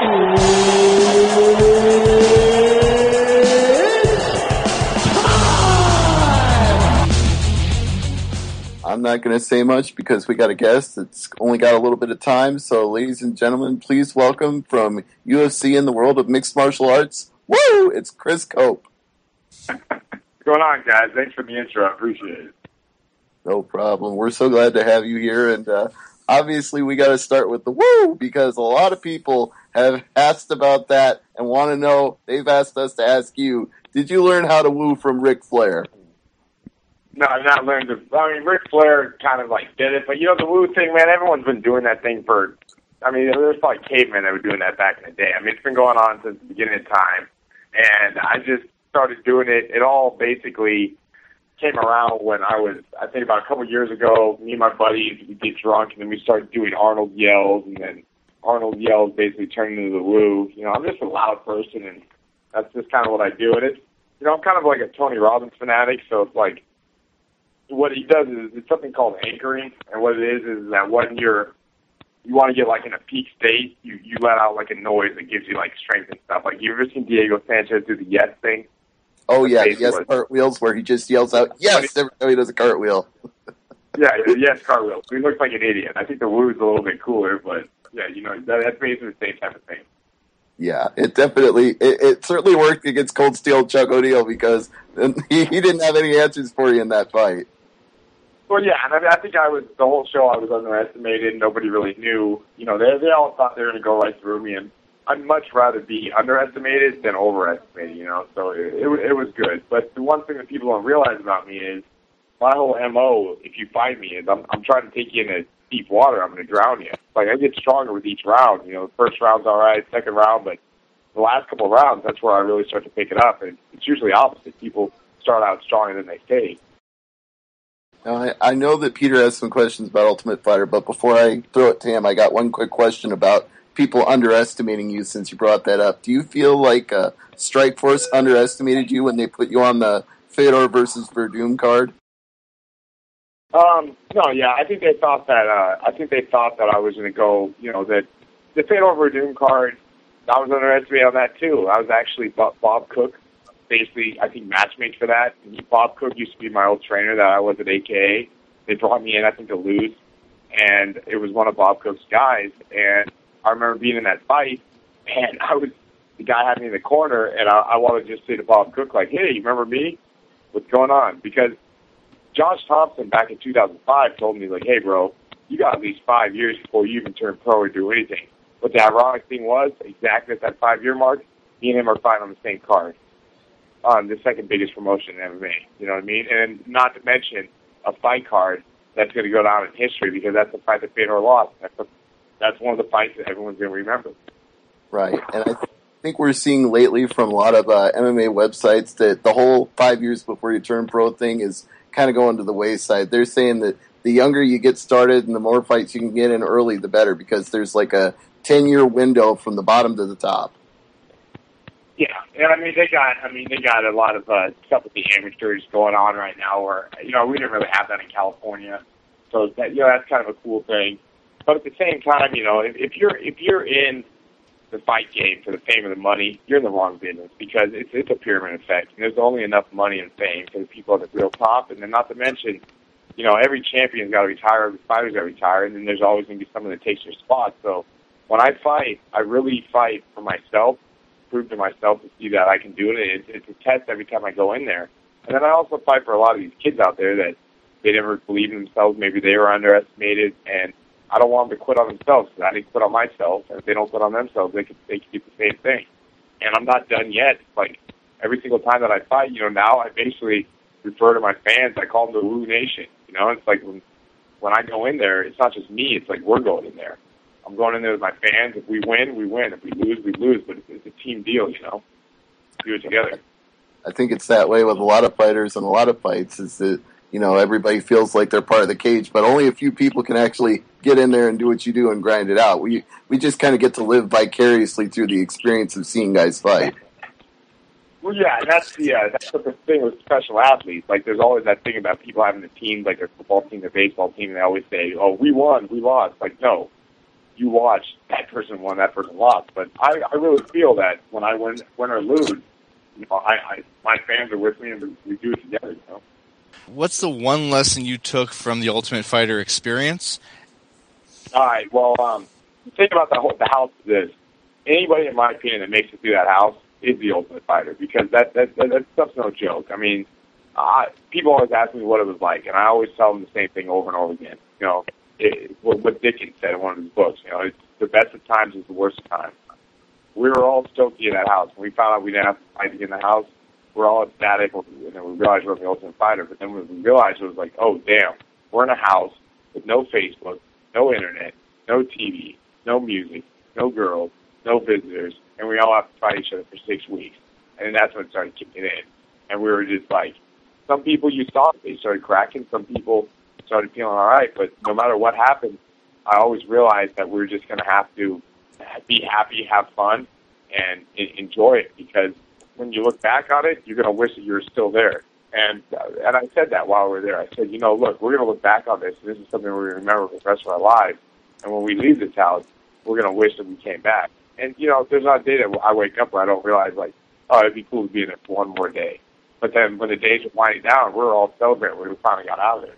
I'm not going to say much because we got a guest that's only got a little bit of time. So, ladies and gentlemen, please welcome from UFC in the world of mixed martial arts, woo! It's Chris Cope. What's going on, guys? Thanks for the intro. I appreciate it. No problem. We're so glad to have you here. And obviously, we got to start with the woo because a lot of people have asked about that and want to know. They've asked us to ask you, did you learn how to woo from Ric Flair? No, I've not learned to. I mean, Ric Flair kind of like did it, but you know the woo thing, man. Everyone's been doing that thing for. I mean, there's probably cavemen that were doing that back in the day. I mean, it's been going on since the beginning of time, and I just started doing it. It all basically came around when I think about a couple of years ago. Me and my buddies would get drunk, and then we started doing Arnold yells, and then Arnold yells basically turned into the woo. You know, I'm just a loud person, and that's just kind of what I do. And it's, you know, I'm kind of like a Tony Robbins fanatic, so it's like. What he does is it's something called anchoring, and what it is that when you want to get like in a peak state, you let out like a noise that gives you like strength and stuff. Like you ever seen Diego Sanchez do the yes thing? Oh yeah, yes cartwheels where he just yells out yes every time he does a cartwheel. Yeah, yes cartwheels. He looks like an idiot. I think the woo is a little bit cooler, but yeah, you know that's basically the same type of thing. Yeah, it definitely it certainly worked against Cold Steel Chuck O'Neal because he didn't have any answers for you in that fight. Well, yeah, and I think the whole show I was underestimated. Nobody really knew. You know, they all thought they were going to go right through me, and I'd much rather be underestimated than overestimated, you know, so it was good. But the one thing that people don't realize about me is my whole MO, if you find me, is I'm trying to take you into deep water. I'm going to drown you. Like, I get stronger with each round. You know, the first round's all right, second round, but the last couple of rounds, that's where I really start to pick it up. And it's usually opposite. People start out stronger than they stay. Now, I know that Peter has some questions about Ultimate Fighter, but before I throw it to him, I got one quick question about people underestimating you since you brought that up. Do you feel like Strikeforce underestimated you when they put you on the Fedor versus Verdum card? No, yeah, I think they thought that I was going to go, you know, that the Fedor Verdum card, I was underestimated on that too. I was actually Bob Cook. Basically, I think matchmade for that. Bob Cook used to be my old trainer that I was at AKA. They brought me in, I think, to lose, and it was one of Bob Cook's guys. And I remember being in that fight, and the guy had me in the corner, and I wanted to just say to Bob Cook, like, hey, you remember me? What's going on? Because Josh Thompson back in 2005 told me, like, hey, bro, you got at least 5 years before you even turn pro or do anything. But the ironic thing was, exactly at that 5-year mark, me and him are fighting on the same card. On the second biggest promotion in MMA, you know what I mean? And not to mention a fight card that's going to go down in history because that's the fight that Fedor lost. That's one of the fights that everyone's going to remember. Right, and I think we're seeing lately from a lot of MMA websites that the whole 5 years before you turn pro thing is kind of going to the wayside. They're saying that the younger you get started and the more fights you can get in early, the better, because there's like a 10-year window from the bottom to the top. Yeah, and I mean they got a lot of stuff with the amateurs going on right now. Where you know we didn't really have that in California, so that that's kind of a cool thing. But at the same time, you know, if you're in the fight game for the fame and the money, you're in the wrong business because it's a pyramid effect. And there's only enough money and fame for the people at the real top, and then not to mention, you know, every champion's got to retire, every fighter's got to retire, and then there's always going to be someone that takes your spot. So when I fight, I really fight for myself. Prove to myself to see that I can do it. It's a test every time I go in there. And then I also fight for a lot of these kids out there that they never believe in themselves. Maybe they were underestimated, and I don't want them to quit on themselves because I didn't quit on myself. And if they don't quit on themselves, they can do the same thing. And I'm not done yet. Like every single time that I fight, you know, now I basically refer to my fans. I call them the Woo Nation. You know, it's like when I go in there, it's not just me. It's like we're going in there. I'm going in there with my fans. If we win, we win. If we lose, we lose. But it's a team deal, you know. Do it together. I think it's that way with a lot of fighters and a lot of fights is that, you know, everybody feels like they're part of the cage, but only a few people can actually get in there and do what you do and grind it out. We just kind of get to live vicariously through the experience of seeing guys fight. Well, yeah, and that's the thing with special athletes. Like, there's always that thing about people having a team, like their football team, their baseball team, and they always say, oh, we won, we lost. Like, no. you watch that person won, that person lost. But I really feel that when I win or lose, my fans are with me and we do it together. What's the one lesson you took from the Ultimate Fighter experience? All right. Well, the thing about the house is this: anybody, in my opinion, that makes it through that house is the Ultimate Fighter, because that stuff's no joke. I mean, people always ask me what it was like, and I always tell them the same thing over and over again. What Dickens said in one of his books. It's the best of times is the worst of times. We were all stoked to get in that house. When we found out we didn't have to fight to get in the house, we're all ecstatic, and then we realized we were the Ultimate Fighter. But then when we realized, it was like, oh, damn, we're in a house with no Facebook, no internet, no TV, no music, no girls, no visitors, and we all have to fight each other for 6 weeks. And that's when it started kicking in. And we were just like, some people you saw, they started cracking. Some people started feeling all right. But no matter what happened, I always realized that we were just going to have to be happy, have fun, and enjoy it. Because when you look back on it, you're going to wish that you were still there. And I said that while we were there. I said, look, we're going to look back on this. And this is something we're going to remember for the rest of our lives. And when we leave this house, we're going to wish that we came back. And, there's not a day that I wake up where I don't realize, like, oh, it'd be cool to be in there for one more day. But then when the days are winding down, we're all celebrating. We finally got out of there,